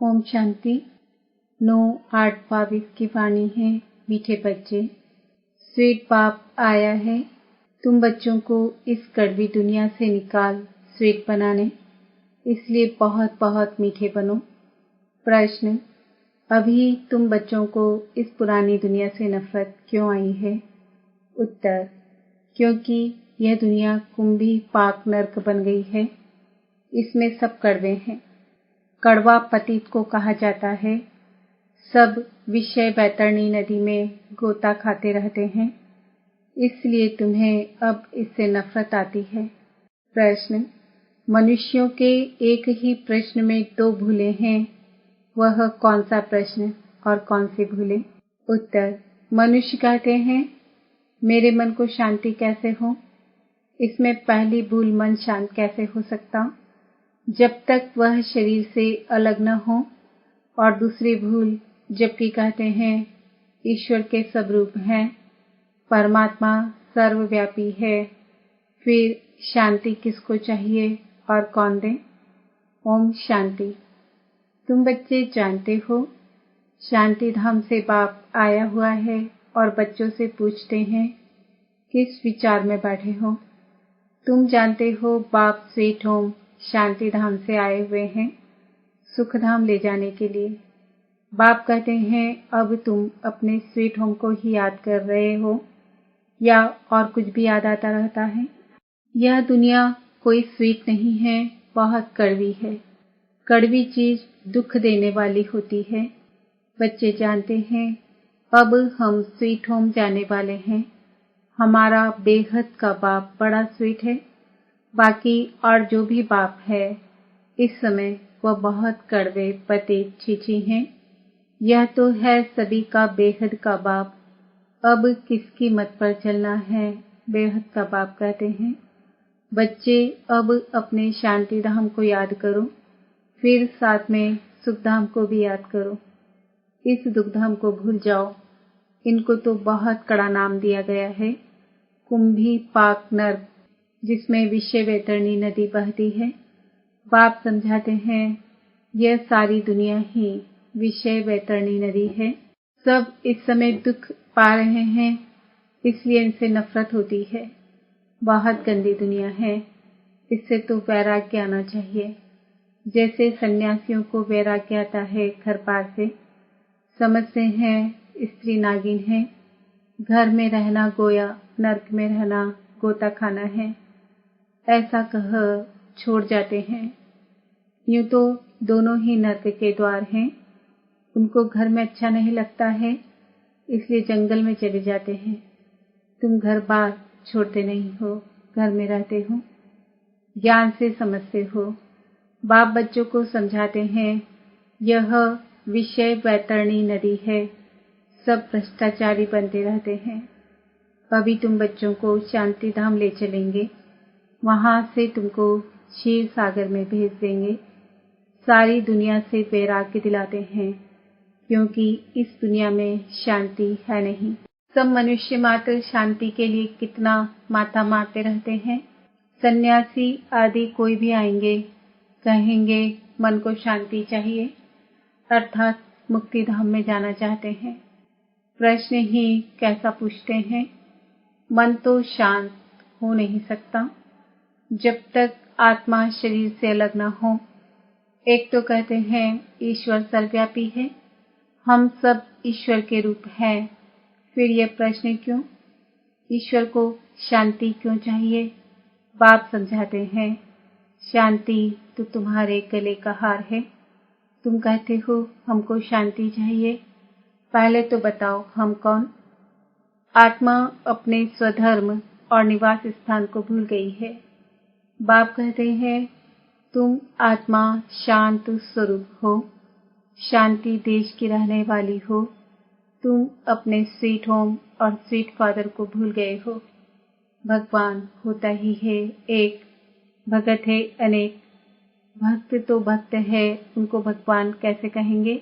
ओम शांति। 9/8/22 की वाणी है। मीठे बच्चे, स्वीट बाप आया है तुम बच्चों को इस कड़वी दुनिया से निकाल स्वीट बनाने, इसलिए बहुत बहुत मीठे बनो। प्रश्न, अभी तुम बच्चों को इस पुरानी दुनिया से नफरत क्यों आई है? उत्तर, क्योंकि यह दुनिया कुंभी पाक नर्क बन गई है। इसमें सब कड़वे हैं। कड़वा पतित को कहा जाता है। सब विषय बैतरणी नदी में गोता खाते रहते हैं, इसलिए तुम्हें अब इससे नफरत आती है। प्रश्न, मनुष्यों के एक ही प्रश्न में 2 भूलें हैं, वह कौन सा प्रश्न और कौन सी भूलें? उत्तर, मनुष्य कहते हैं मेरे मन को शांति कैसे हो? इसमें पहली भूल, मन शांत कैसे हो सकता जब तक वह शरीर से अलग न हो। और दूसरी भूल, जबकि कहते हैं ईश्वर के सब रूप हैं, परमात्मा सर्वव्यापी है, फिर शांति किसको चाहिए और कौन दे? ओम शांति। तुम बच्चे जानते हो, शांति धाम से बाप आया हुआ है और बच्चों से पूछते हैं किस विचार में बैठे हो। तुम जानते हो बाप स्वीट होम शांति धाम से आए हुए हैं सुख धाम ले जाने के लिए। बाप कहते हैं अब तुम अपने स्वीट होम को ही याद कर रहे हो या और कुछ भी याद आता रहता है? यह दुनिया कोई स्वीट नहीं है, बहुत कड़वी है। कड़वी चीज दुख देने वाली होती है। बच्चे जानते हैं अब हम स्वीट होम जाने वाले हैं। हमारा बेहद का बाप बड़ा स्वीट है। बाकी और जो भी बाप है इस समय वह बहुत कड़वे पतित छीछी हैं। यह तो है सभी का बेहद का बाप। अब किसकी मत पर चलना है? बेहद का बाप कहते हैं बच्चे अब अपने शांति धाम को याद करो, फिर साथ में सुख धाम को भी याद करो। इस दुख धाम को भूल जाओ। इनको तो बहुत कड़ा नाम दिया गया है, कुंभी पाक नर्क, जिसमें विषय वैतरणी नदी बहती है। बाप समझाते हैं यह सारी दुनिया ही विषय वैतरणी नदी है। सब इस समय दुख पा रहे हैं, इसलिए इनसे नफरत होती है। बहुत गंदी दुनिया है, इससे तो वैराग्य आना चाहिए। जैसे सन्यासियों को वैराग्य आता है घर पार से। समझते हैं स्त्री नागिन है, घर में रहना गोया, नर्क में रहना गोता खाना है, ऐसा कह छोड़ जाते हैं। यूं तो दोनों ही नर्क के द्वार हैं। उनको घर में अच्छा नहीं लगता है, इसलिए जंगल में चले जाते हैं। तुम घर बार छोड़ते नहीं हो, घर में रहते हो, ज्ञान से समझते हो। बाप बच्चों को समझाते हैं यह विषय वैतरणी नदी है, सब भ्रष्टाचारी बनते रहते हैं। अभी तुम बच्चों को शांति धाम ले चलेंगे, वहां से तुमको क्षीर सागर में भेज देंगे। सारी दुनिया से वैराग्य दिलाते हैं, क्योंकि इस दुनिया में शांति है नहीं। सब मनुष्य मात्र शांति के लिए कितना माथा मारते रहते हैं। सन्यासी आदि कोई भी आएंगे, कहेंगे मन को शांति चाहिए, अर्थात मुक्ति धाम में जाना चाहते हैं। प्रश्न ही कैसा पूछते हैं? मन तो शांत हो नहीं सकता जब तक आत्मा शरीर से अलग न हो। एक तो कहते हैं ईश्वर सर्वव्यापी है, हम सब ईश्वर के रूप हैं। फिर यह प्रश्न क्यों? ईश्वर को शांति क्यों चाहिए? बाप समझाते हैं शांति तो तुम्हारे गले का हार है। तुम कहते हो हमको शांति चाहिए, पहले तो बताओ हम कौन? आत्मा अपने स्वधर्म और निवास स्थान को भूल गई है। बाप कहते हैं तुम आत्मा शांत स्वरूप हो, शांति देश की रहने वाली हो। तुम अपने स्वीट होम और स्वीट फादर को भूल गए हो। भगवान होता ही है एक, भगत है अनेक। भक्त तो भक्त है, उनको भगवान कैसे कहेंगे?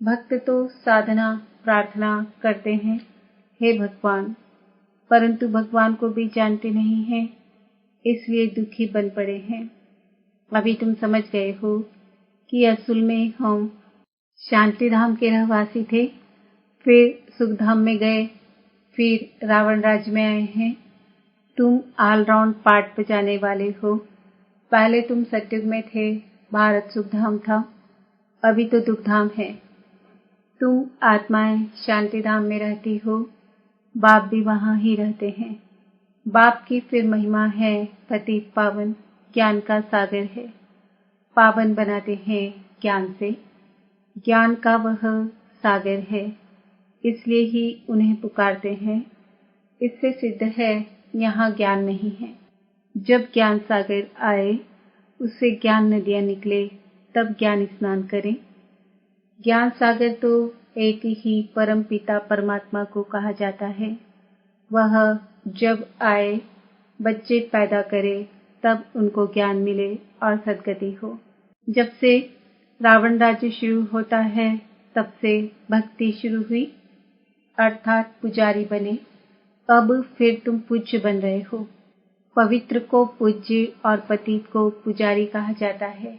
भक्त तो साधना प्रार्थना करते हैं हे भगवान, परंतु भगवान को भी जानते नहीं हैं, इसलिए दुखी बन पड़े हैं। अभी तुम समझ गए हो कि असल में हम शांति धाम के रहवासी थे, फिर सुखधाम में गए, फिर रावण राज्य में आए हैं। तुम ऑलराउंड पार्ट बजाने वाले हो। पहले तुम सतयुग में थे, भारत सुखधाम था, अभी तो दुखधाम है। तुम आत्माएं शांति धाम में रहती हो, बाप भी वहां ही रहते हैं। बाप की फिर महिमा है पतित पावन, ज्ञान का सागर है। पावन बनाते हैं ज्ञान से, ज्ञान का वह सागर है, इसलिए ही उन्हें पुकारते हैं। इससे सिद्ध है यहाँ ज्ञान नहीं है। जब ज्ञान सागर आए, उससे ज्ञान नदियाँ निकले, तब ज्ञान स्नान करें। ज्ञान सागर तो एक ही परम पिता परमात्मा को कहा जाता है। वह जब आए, बच्चे पैदा करे, तब उनको ज्ञान मिले और सद्गति हो। जब से रावण राज्य शुरू होता है, तब से भक्ति शुरू हुई, अर्थात पुजारी बने। अब फिर तुम पूज्य बन रहे हो। पवित्र को पूज्य और पतित को पुजारी कहा जाता है।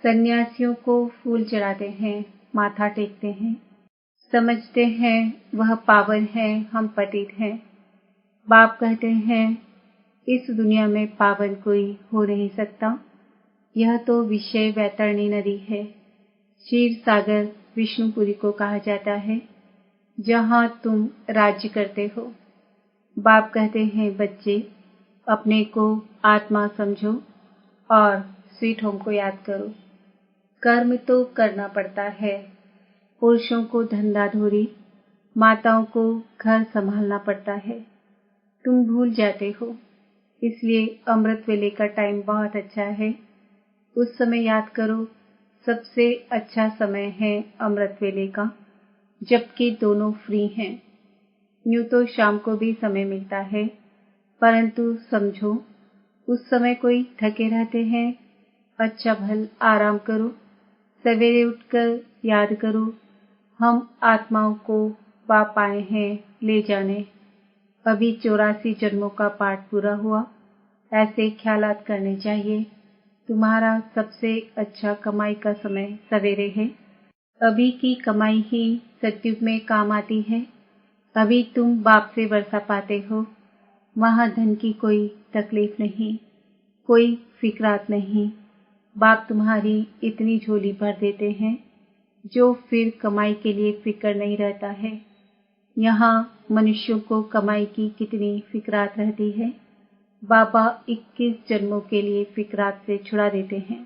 सन्यासियों को फूल चढ़ाते हैं, माथा टेकते हैं, समझते हैं वह पावन है, हम पतित हैं। बाप कहते हैं इस दुनिया में पावन कोई हो नहीं सकता। यह तो विषय वैतरणी नदी है। क्षीर सागर विष्णुपुरी को कहा जाता है, जहाँ तुम राज्य करते हो। बाप कहते हैं बच्चे, अपने को आत्मा समझो और स्वीट होम को याद करो। कर्म तो करना पड़ता है। पुरुषों को धंधाधोरी, माताओं को घर संभालना पड़ता है। तुम भूल जाते हो, इसलिए अमृत वेले का टाइम बहुत अच्छा है। उस समय याद करो। सबसे अच्छा समय है अमृत वेले का, जबकि दोनों फ्री हैं। यूं तो शाम को भी समय मिलता है, परंतु समझो उस समय कोई थके रहते हैं। अच्छा भल आराम करो, सवेरे उठकर याद करो, हम आत्माओं को बाप आए हैं ले जाने। अभी 84 जन्मों का पाठ पूरा हुआ। ऐसे ख्यालात करने चाहिए। तुम्हारा सबसे अच्छा कमाई का समय सवेरे है। अभी की कमाई ही सतयुग में काम आती है। अभी तुम बाप से वर्षा पाते हो। वहाँ धन की कोई तकलीफ नहीं, कोई फिक्रात नहीं। बाप तुम्हारी इतनी झोली भर देते हैं, जो फिर कमाई के लिए फिक्र नहीं रहता है। यहाँ मनुष्यों को कमाई की कितनी फिक्रात रहती है। बाबा 21 जन्मों के लिए फिक्रात से छुड़ा देते हैं।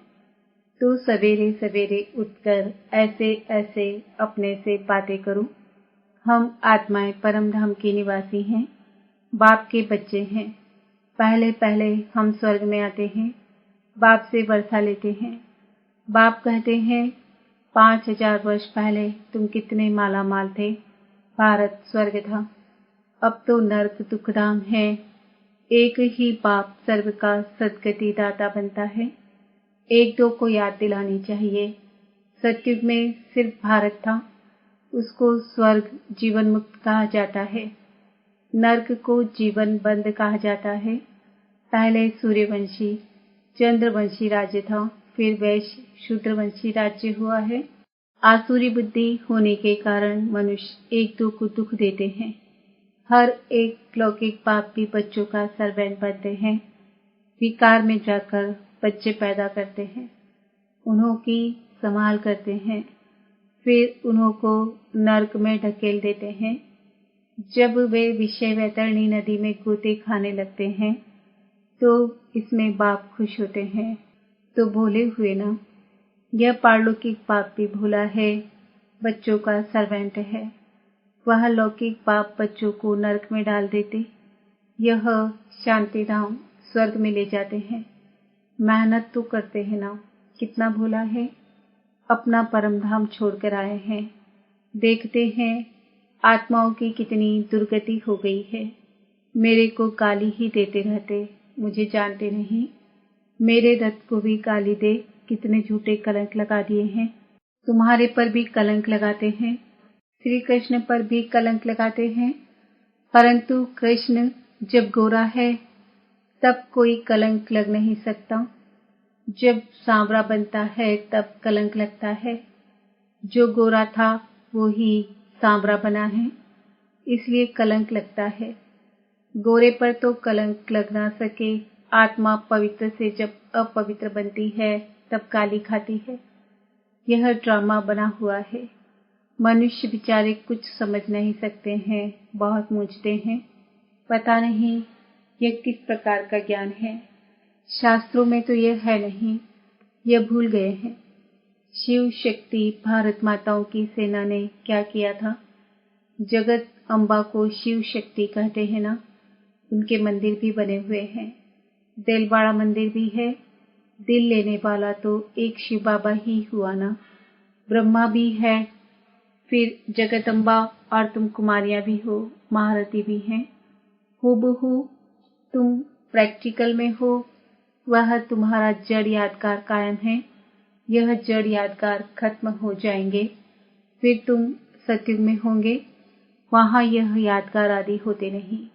तो सवेरे सवेरे उठकर ऐसे ऐसे अपने से बातें करो। हम आत्माएं परम धाम के निवासी हैं, बाप के बच्चे हैं। पहले पहले हम स्वर्ग में आते हैं, बाप से वर्षा लेते हैं। बाप कहते हैं 5000 वर्ष पहले तुम कितने माला माल थे, भारत स्वर्ग था, अब तो नर्क दुखधाम है। एक ही बाप सर्व का सद्गति दाता बनता है। एक दो को याद दिलानी चाहिए। सतयुग में सिर्फ भारत था, उसको स्वर्ग जीवन मुक्त कहा जाता है, नर्क को जीवन बंद कहा जाता है। पहले सूर्यवंशी चंद्रवंशी राज्य था, फिर वैश्य शूद्रवंशी राज्य हुआ है। आसुरी बुद्धि होने के कारण मनुष्य एक दो को दुख देते हैं। हर एक लौकिक बाप भी बच्चों का सर्वेंट बनते हैं। विकार में जाकर बच्चे पैदा करते हैं, उन्हों की संभाल करते हैं, फिर उन्हों को नर्क में ढकेल देते हैं। जब वे विषय वैतरणी नदी में गोते खाने लगते हैं, तो इसमें बाप खुश होते हैं। तो भोले हुए ना। यह पारलौकिक बाप भी भोला है, बच्चों का सर्वेंट है। वह लौकिक बाप बच्चों को नरक में डाल देते, यह शांति धाम स्वर्ग में ले जाते हैं। मेहनत तो करते हैं ना, कितना भोला है। अपना परम धाम छोड़कर आए हैं। देखते हैं आत्माओं की कितनी दुर्गति हो गई है। मेरे को गाली ही देते रहते, मुझे जानते नहीं। मेरे रथ को भी गाली दे, कितने झूठे कलंक लगा दिए हैं। तुम्हारे पर भी कलंक लगाते हैं, श्री कृष्ण पर भी कलंक लगाते हैं, परंतु कृष्ण जब गोरा है तब कोई कलंक लग नहीं सकता। जब सांवरा बनता है तब कलंक लगता है। जो गोरा था वो ही सांवरा बना है, इसलिए कलंक लगता है। गोरे पर तो कलंक लग ना सके, आत्मा पवित्र से जब अपवित्र बनती है तब काली खाती है। यह ड्रामा बना हुआ है। मनुष्य बेचारे कुछ समझ नहीं सकते हैं, बहुत मूंझते हैं। पता नहीं यह किस प्रकार का ज्ञान है। शास्त्रों में तो यह है नहीं, यह भूल गए हैं। शिव शक्ति भारत माताओं की सेना ने क्या किया था। जगत अम्बा को शिव शक्ति कहते हैं ना, उनके मंदिर भी बने हुए हैं। देलवाड़ा मंदिर भी है। दिल लेने वाला तो एक शिव बाबा ही हुआ ना। ब्रह्मा भी है, फिर जगदम्बा और तुम कुमारियां भी हो, महारथी भी हैं। हूबहू तुम प्रैक्टिकल में हो, वह तुम्हारा जड़ यादगार कायम है। यह जड़ यादगार खत्म हो जाएंगे, फिर तुम सतयुग में होंगे। वहां यह यादगार आदि होते नहीं।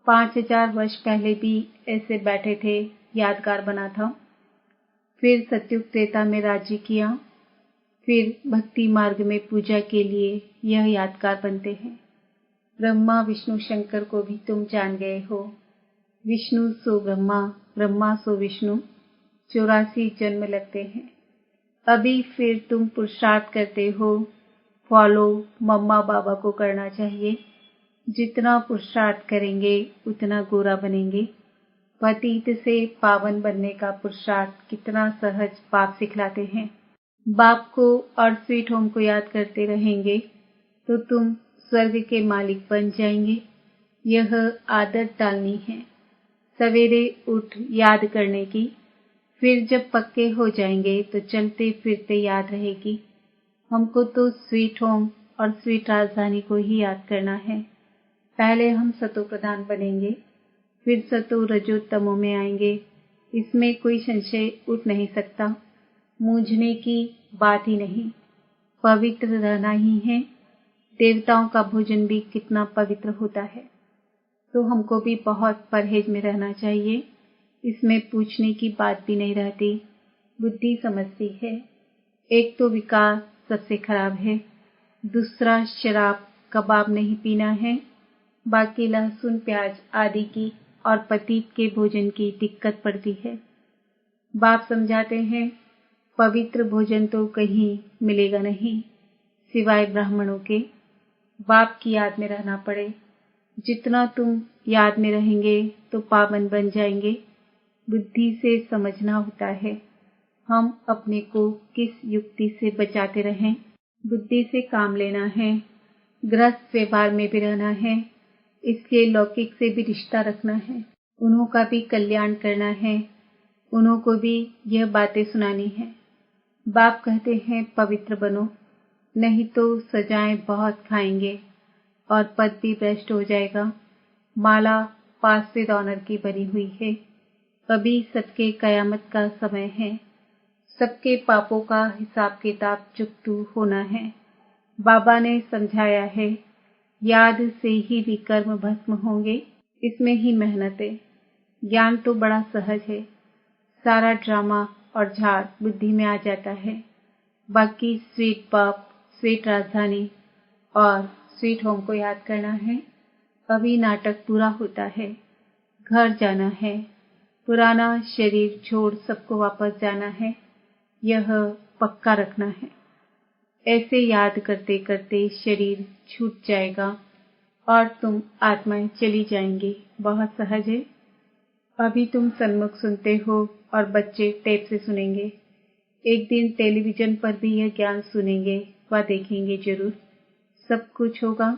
5000 वर्ष पहले भी ऐसे बैठे थे, यादगार बना था। फिर सतयुग त्रेता में राज्य किया, फिर भक्ति मार्ग में पूजा के लिए यह यादगार बनते हैं। ब्रह्मा विष्णु शंकर को भी तुम जान गए हो। विष्णु सो ब्रह्मा, ब्रह्मा सो विष्णु, 84 जन्म लगते हैं। अभी फिर तुम पुरुषार्थ करते हो, फॉलो मम्मा बाबा को करना चाहिए। जितना पुरुषार्थ करेंगे उतना गोरा बनेंगे। पतित से पावन बनने का पुरुषार्थ कितना सहज बाप सिखलाते हैं। बाप को और स्वीट होम को याद करते रहेंगे तो तुम स्वर्ग के मालिक बन जाएंगे। यह आदत डालनी है, सवेरे उठ याद करने की। फिर जब पक्के हो जाएंगे तो चलते फिरते याद रहेगी। हमको तो स्वीट होम और स्वीट राजधानी को ही याद करना है। पहले हम सतो प्रधान बनेंगे, फिर सतो रजो तमो में आएंगे। इसमें कोई संशय उठ नहीं सकता, मूझने की बात ही नहीं। पवित्र रहना ही है। देवताओं का भोजन भी कितना पवित्र होता है, तो हमको भी बहुत परहेज में रहना चाहिए। इसमें पूछने की बात भी नहीं रहती, बुद्धि समझती है। एक तो विकार सबसे खराब है, दूसरा शराब कबाब नहीं पीना है, बाकी लहसुन प्याज आदि की और पतित के भोजन की दिक्कत पड़ती है। बाप समझाते हैं पवित्र भोजन तो कहीं मिलेगा नहीं सिवाय ब्राह्मणों के। बाप की याद में रहना पड़े। जितना तुम याद में रहेंगे तो पावन बन जाएंगे। बुद्धि से समझना होता है हम अपने को किस युक्ति से बचाते रहें। बुद्धि से काम लेना है, गृहस्थ व्यवहार में भी रहना है, इसलिए लौकिक से भी रिश्ता रखना है, उन्हों का भी कल्याण करना है, उन्हों को भी यह बातें सुनानी है। बाप कहते हैं पवित्र बनो, नहीं तो सजाएं बहुत खाएंगे और पद भी भ्रष्ट हो जाएगा। माला पास विद ऑनर की बनी हुई है। अभी सबके कयामत का समय है। सबके पापों का हिसाब किताब चुकतू होना है। बाबा ने समझाया है याद से ही विकर्म भस्म होंगे। इसमें ही मेहनत है। ज्ञान तो बड़ा सहज है, सारा ड्रामा और झाड़ बुद्धि में आ जाता है। बाकी स्वीट बाप, स्वीट राजधानी और स्वीट होम को याद करना है। अभी नाटक पूरा होता है, घर जाना है, पुराना शरीर छोड़ सबको वापस जाना है, यह पक्का रखना है। ऐसे याद करते करते शरीर छूट जाएगा और तुम आत्माएं चली जाएंगी। बहुत सहज है। अभी तुम सन्मुख सुनते हो और बच्चे टेप से सुनेंगे। एक दिन टेलीविजन पर भी यह ज्ञान सुनेंगे व देखेंगे जरूर। सब कुछ होगा।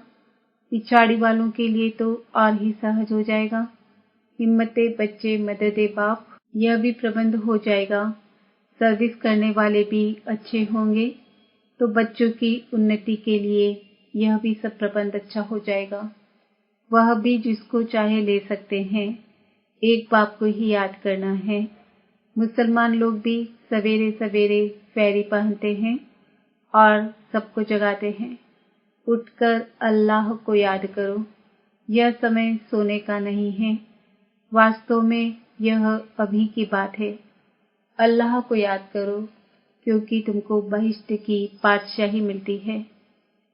पिछाड़ी वालों के लिए तो और ही सहज हो जाएगा। हिम्मते बच्चे मददे बाप, यह भी प्रबंध हो जाएगा। सर्विस करने वाले भी अच्छे होंगे तो बच्चों की उन्नति के लिए यह भी सब प्रबंध अच्छा हो जाएगा। वह भी जिसको चाहे ले सकते हैं। एक बाप को ही याद करना है। मुसलमान लोग भी सवेरे सवेरे फेरी पहनते हैं और सबको जगाते हैं। उठकर अल्लाह को याद करो। यह समय सोने का नहीं है। वास्तव में यह अभी की बात है। अल्लाह को याद करो, क्योंकि तुमको बहिश्त की बादशाही मिलती है।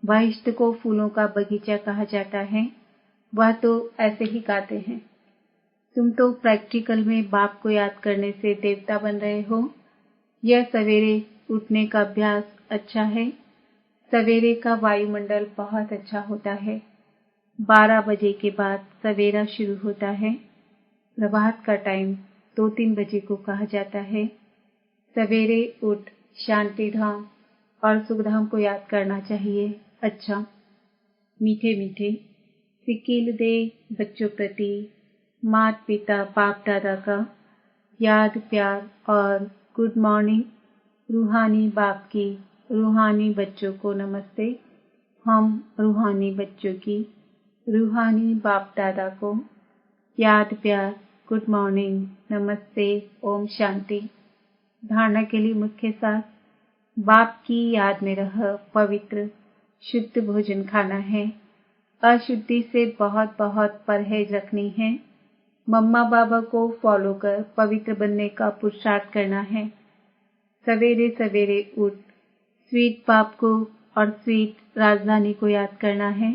बहिश्त को फूलों का बगीचा कहा जाता है। वह तो ऐसे ही गाते हैं। तुम तो प्रैक्टिकल में बाप को याद करने से देवता बन रहे हो। यह सवेरे उठने का अभ्यास अच्छा है। सवेरे का वायुमंडल बहुत अच्छा होता है। 12 बजे के बाद सवेरा शुरू होता है। प्रभात का टाइम 2-3 बजे को कहा जाता है। सवेरे उठ शांति धाम और सुखधाम को याद करना चाहिए। अच्छा, मीठे मीठे सिकील दे बच्चों प्रति माता पिता बाप दादा का याद प्यार और गुड मॉर्निंग। रूहानी बाप की रूहानी बच्चों को नमस्ते। हम रूहानी बच्चों की रूहानी बाप दादा को याद प्यार गुड मॉर्निंग नमस्ते ओम शांति। धारणा के लिए मुख्य सार, बाप की याद में रह पवित्र शुद्ध भोजन खाना है। अशुद्धि से बहुत बहुत परहेज रखनी है। मम्मा बाबा को फॉलो कर पवित्र बनने का पुरुषार्थ करना है। सवेरे सवेरे उठ स्वीट बाप को और स्वीट राजधानी को याद करना है।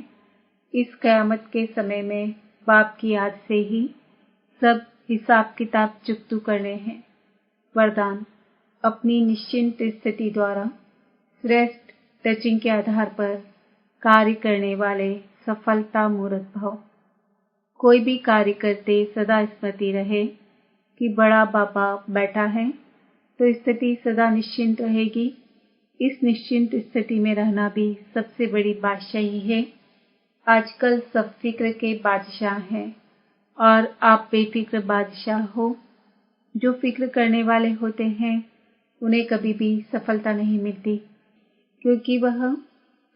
इस कयामत के समय में बाप की याद से ही सब हिसाब किताब चुकतू करने हैं। वरदान, अपनी निश्चिंत स्थिति द्वारा श्रेष्ठ टचिंग के आधार पर कार्य करने वाले सफलता मूर्त भव। कोई भी कार्य करते सदा स्मृति रहे कि बड़ा बाबा बैठा है, तो स्थिति सदा निश्चिंत रहेगी। इस निश्चिंत स्थिति में रहना भी सबसे बड़ी बादशाही है। आजकल सब फिक्र के बादशाह हैं और आप बेफिक्र बादशाह हो। जो फिक्र करने वाले होते हैं उन्हें कभी भी सफलता नहीं मिलती, क्योंकि वह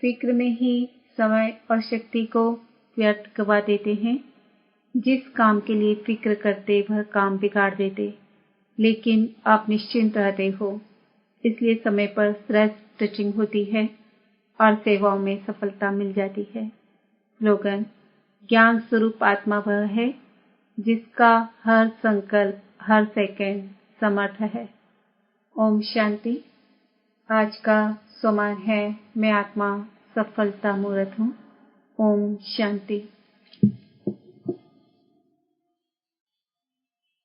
फिक्र में ही समय और शक्ति को व्यर्थ गवा देते हैं। जिस काम के लिए फिक्र करते वह काम बिगाड़ देते, लेकिन आप निश्चिंत रहते हो, इसलिए समय पर श्रेष्ठ टचिंग होती है और सेवाओं में सफलता मिल जाती है। स्लोगन, ज्ञान स्वरूप आत्मा वह है जिसका हर संकल्प हर सेकंड समर्थ है। ओम शांति। आज का स्वमान है, मैं आत्मा सफलता मूर्त हूँ। ओम शांति।